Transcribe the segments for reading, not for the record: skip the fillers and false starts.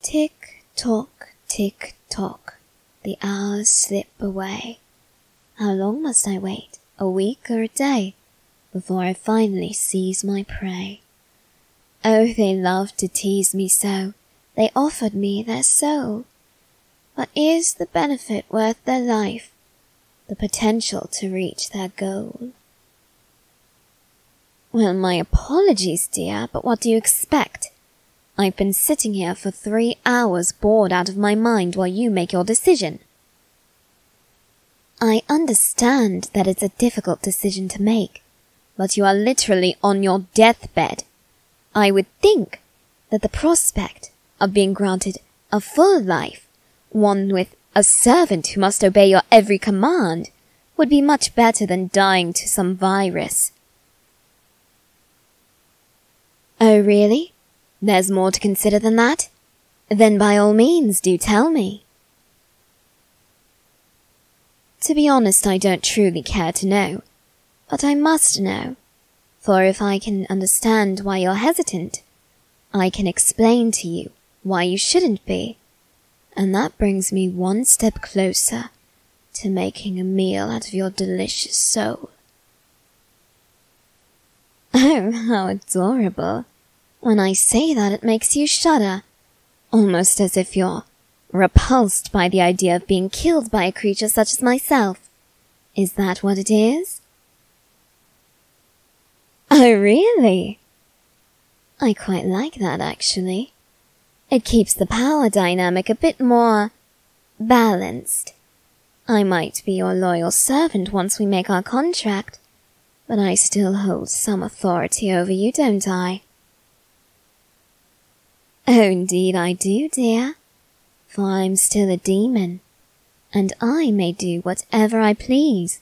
Tick tock, the hours slip away. How long must I wait, a week or a day, before I finally seize my prey? Oh, they loved to tease me so, they offered me their soul. But is the benefit worth their life, the potential to reach their goal? Well, my apologies, dear, but what do you expect? I've been sitting here for 3 hours bored out of my mind while you make your decision. I understand that it's a difficult decision to make, but you are literally on your deathbed. I would think that the prospect of being granted a full life, one with a servant who must obey your every command, would be much better than dying to some virus. Oh, really? There's more to consider than that? Then by all means, do tell me. To be honest, I don't truly care to know, but I must know, for if I can understand why you're hesitant, I can explain to you why you shouldn't be, and that brings me one step closer to making a meal out of your delicious soul. Oh, how adorable. When I say that, it makes you shudder, almost as if you're repulsed by the idea of being killed by a creature such as myself. Is that what it is? Oh, really? I quite like that, actually. It keeps the power dynamic a bit more balanced. I might be your loyal servant once we make our contract, but I still hold some authority over you, don't I? Oh, indeed I do, dear, for I'm still a demon, and I may do whatever I please,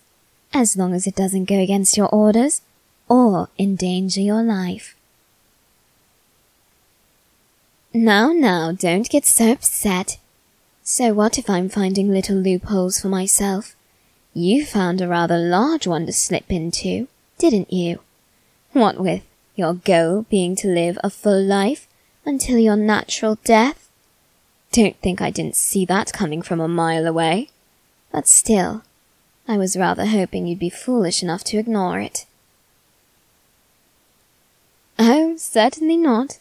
as long as it doesn't go against your orders or endanger your life. Now, don't get so upset. So what if I'm finding little loopholes for myself? You found a rather large one to slip into, didn't you? What with your goal being to live a full life until your natural death? Don't think I didn't see that coming from a mile away. But still, I was rather hoping you'd be foolish enough to ignore it. Oh, certainly not.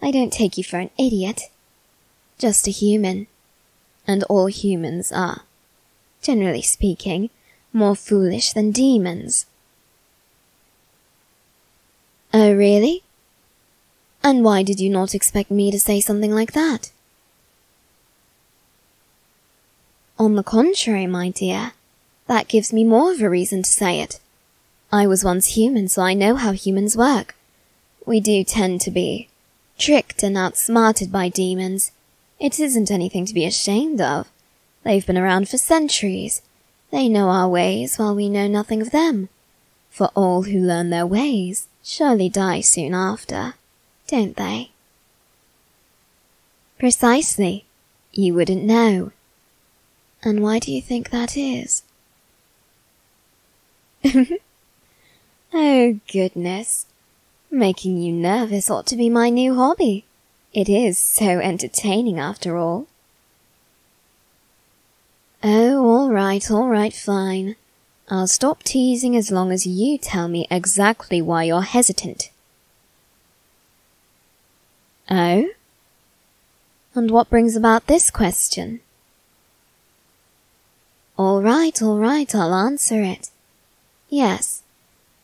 I don't take you for an idiot. Just a human. And all humans are, generally speaking, more foolish than demons. Oh, really? And why did you not expect me to say something like that? On the contrary, my dear, that gives me more of a reason to say it. I was once human, so I know how humans work. We do tend to be tricked and outsmarted by demons. It isn't anything to be ashamed of. They've been around for centuries. They know our ways while we know nothing of them. For all who learn their ways surely die soon after, don't they? Precisely. You wouldn't know. And why do you think that is? Oh, goodness. Making you nervous ought to be my new hobby. It is so entertaining after all. Oh, all right, fine. I'll stop teasing as long as you tell me exactly why you're hesitant. Oh? And what brings about this question? All right, I'll answer it. Yes,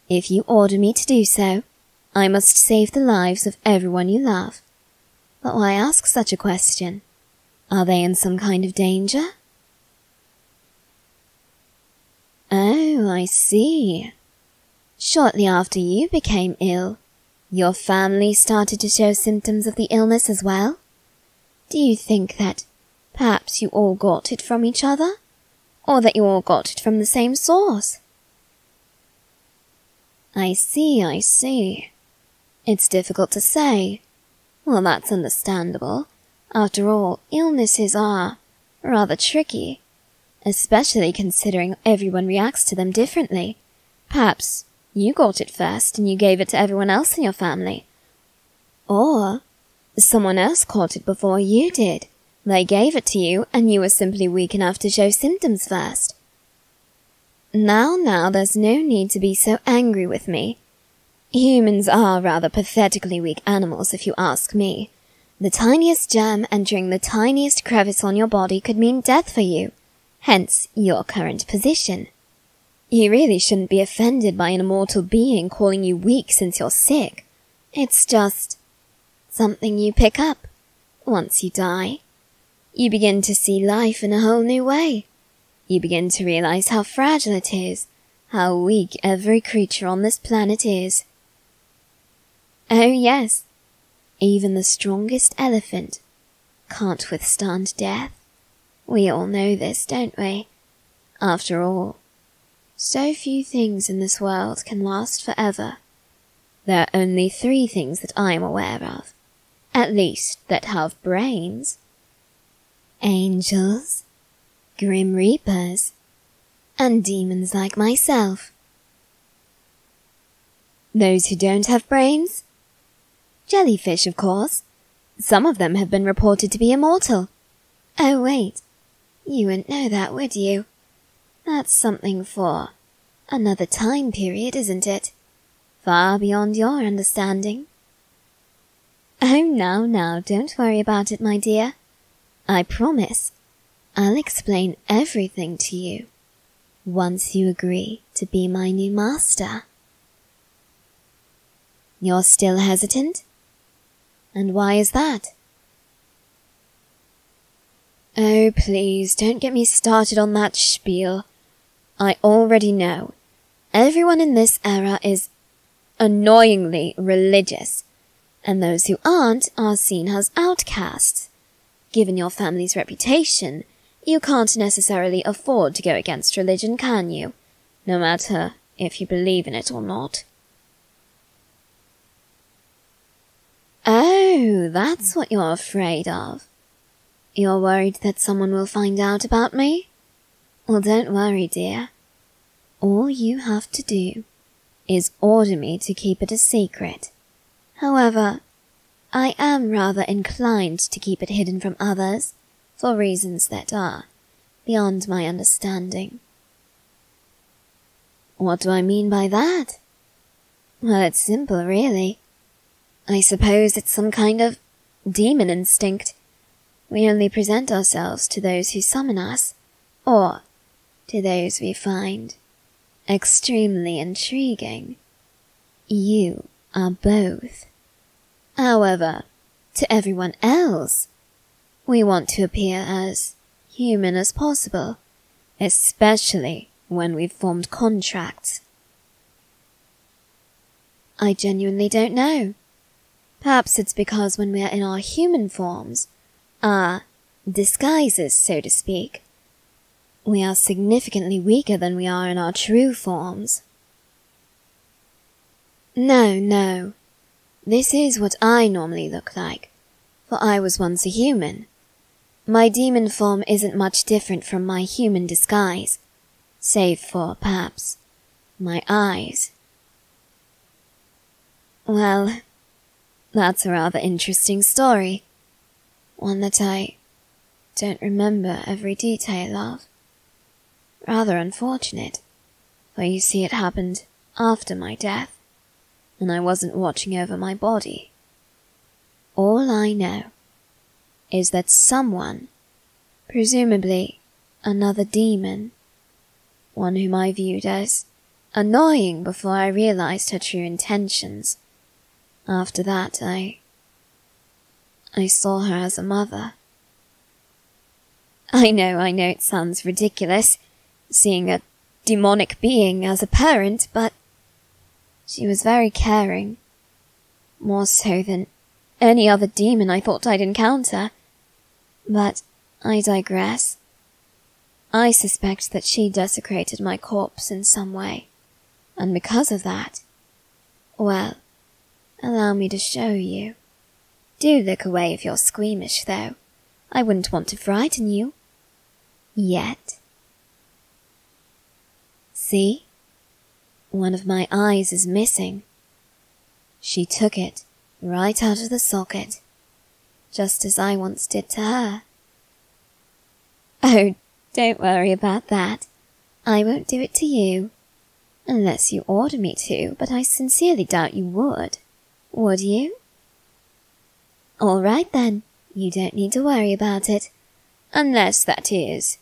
if you order me to do so, I must save the lives of everyone you love. But why ask such a question? Are they in some kind of danger? Oh, I see. Shortly after you became ill, your family started to show symptoms of the illness as well? Do you think that perhaps you all got it from each other? Or that you all got it from the same source? I see. It's difficult to say. Well, that's understandable. After all, illnesses are rather tricky, especially considering everyone reacts to them differently. Perhaps you got it first and you gave it to everyone else in your family. Or Someone else caught it before you did. They gave it to you, and you were simply weak enough to show symptoms first. Now, there's no need to be so angry with me. Humans are rather pathetically weak animals, if you ask me. The tiniest germ entering the tiniest crevice on your body could mean death for you, hence your current position. You really shouldn't be offended by an immortal being calling you weak since you're sick. It's just something you pick up once you die. You begin to see life in a whole new way. You begin to realize how fragile it is, how weak every creature on this planet is. Oh yes, even the strongest elephant can't withstand death. We all know this, don't we? After all, so few things in this world can last forever. There are only 3 things that I am aware of, at least that have brains. Angels, Grim Reapers, and demons like myself. Those who don't have brains? Jellyfish, of course. Some of them have been reported to be immortal. Oh wait, you wouldn't know that, would you? That's something for another time period, isn't it? Far beyond your understanding. Oh, now, don't worry about it, my dear. I promise, I'll explain everything to you, once you agree to be my new master. You're still hesitant? And why is that? Oh, please, don't get me started on that spiel. I already know. Everyone in this era is annoyingly religious, and those who aren't are seen as outcasts. Given your family's reputation, you can't necessarily afford to go against religion, can you? No matter if you believe in it or not. Oh, that's what you're afraid of. You're worried that someone will find out about me? Well, don't worry, dear. All you have to do is order me to keep it a secret. However, I am rather inclined to keep it hidden from others, for reasons that are beyond my understanding. What do I mean by that? Well, it's simple, really. I suppose it's some kind of demon instinct. We only present ourselves to those who summon us, or to those we find extremely intriguing. You are both. However, to everyone else, we want to appear as human as possible, especially when we've formed contracts. I genuinely don't know. Perhaps it's because when we're in our human forms, our disguises, so to speak, we are significantly weaker than we are in our true forms. No. This is what I normally look like, for I was once a human. My demon form isn't much different from my human disguise, save for, perhaps, my eyes. Well, that's a rather interesting story. One that I don't remember every detail of. Rather unfortunate, for you see it happened after my death, and I wasn't watching over my body. All I know is that someone, presumably another demon, one whom I viewed as annoying before I realized her true intentions. After that, I saw her as a mother. I know it sounds ridiculous, seeing a demonic being as a parent, but she was very caring. More so than any other demon I thought I'd encounter. But I digress. I suspect that she desecrated my corpse in some way, and because of that, well, allow me to show you. Do look away if you're squeamish, though. I wouldn't want to frighten you. Yet. See? One of my eyes is missing. She took it right out of the socket, just as I once did to her. Oh, don't worry about that. I won't do it to you. Unless you order me to, but I sincerely doubt you would. Would you? All right then, you don't need to worry about it. Unless, that is,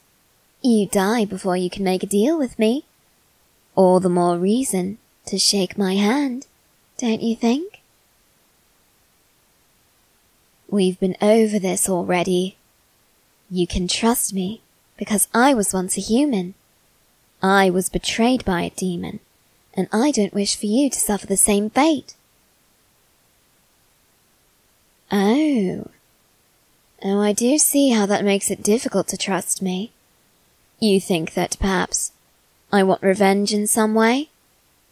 you die before you can make a deal with me. All the more reason to shake my hand, don't you think? We've been over this already. You can trust me, because I was once a human. I was betrayed by a demon, and I don't wish for you to suffer the same fate. Oh, I do see how that makes it difficult to trust me. You think that perhaps I want revenge in some way?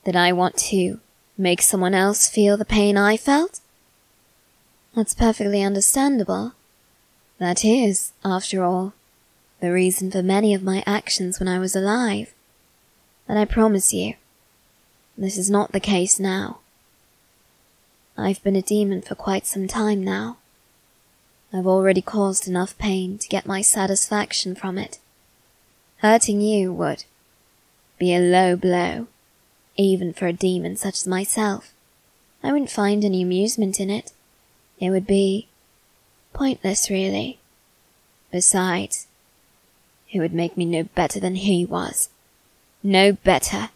That I want to make someone else feel the pain I felt? That's perfectly understandable. That is, after all, the reason for many of my actions when I was alive. But I promise you, this is not the case now. I've been a demon for quite some time now. I've already caused enough pain to get my satisfaction from it. Hurting you would be a low blow, even for a demon such as myself. I wouldn't find any amusement in it. It would be pointless, really. Besides, it would make me no better than he was. No better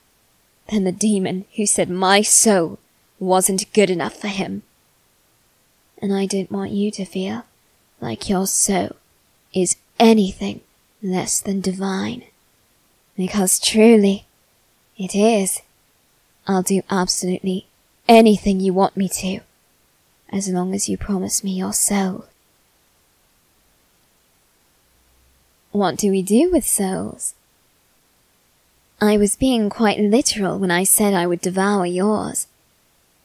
than the demon who said my soul wasn't good enough for him. And I don't want you to feel like your soul is anything less than divine. Because truly, it is. I'll do absolutely anything you want me to, as long as you promise me your soul. What do we do with souls? I was being quite literal when I said I would devour yours.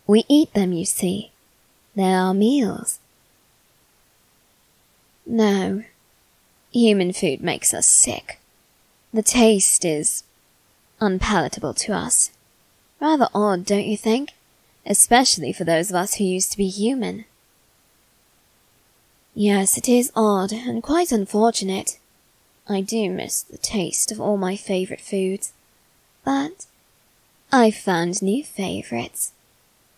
We eat them, you see. They're our meals. No, human food makes us sick. The taste is unpalatable to us. Rather odd, don't you think? Especially for those of us who used to be human. Yes, it is odd and quite unfortunate. I do miss the taste of all my favourite foods. But I've found new favourites.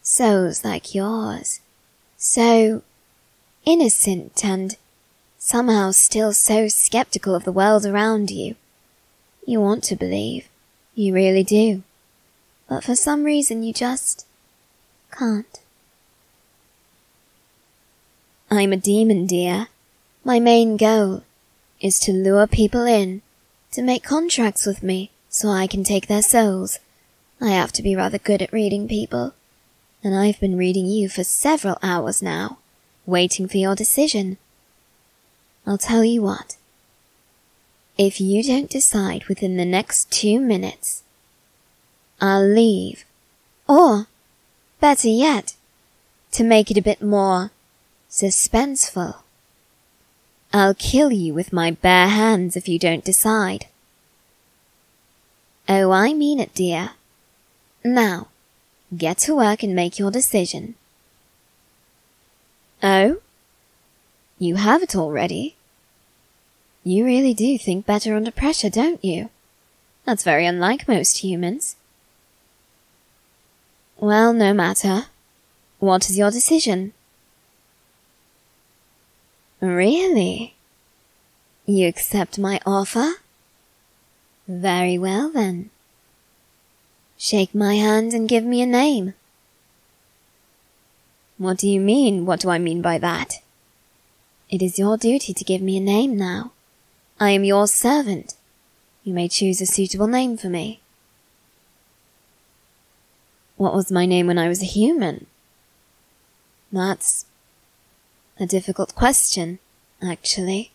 Souls like yours. So innocent and somehow still so skeptical of the world around you. You want to believe. You really do. But for some reason you just can't. I'm a demon, dear. My main goal is to lure people in, to make contracts with me so I can take their souls. I have to be rather good at reading people, and I've been reading you for several hours now, waiting for your decision. I'll tell you what. If you don't decide within the next 2 minutes, I'll leave. Or, better yet, to make it a bit more suspenseful, I'll kill you with my bare hands if you don't decide. Oh, I mean it, dear. Now, get to work and make your decision. Oh? You have it already? You really do think better under pressure, don't you? That's very unlike most humans. Well, no matter. What is your decision? Really? You accept my offer? Very well, then. Shake my hand and give me a name. What do you mean? What do I mean by that? It is your duty to give me a name now. I am your servant. You may choose a suitable name for me. What was my name when I was a human? That's a difficult question, actually.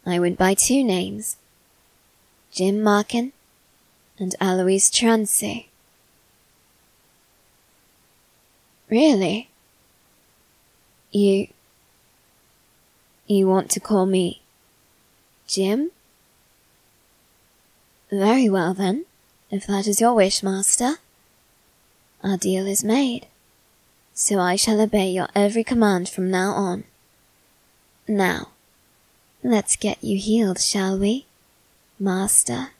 I went by 2 names. Jim Markin and Alois Trancy. Really? You want to call me Jim? Very well then, if that is your wish, master. Our deal is made, so I shall obey your every command from now on. Now, let's get you healed, shall we, Master?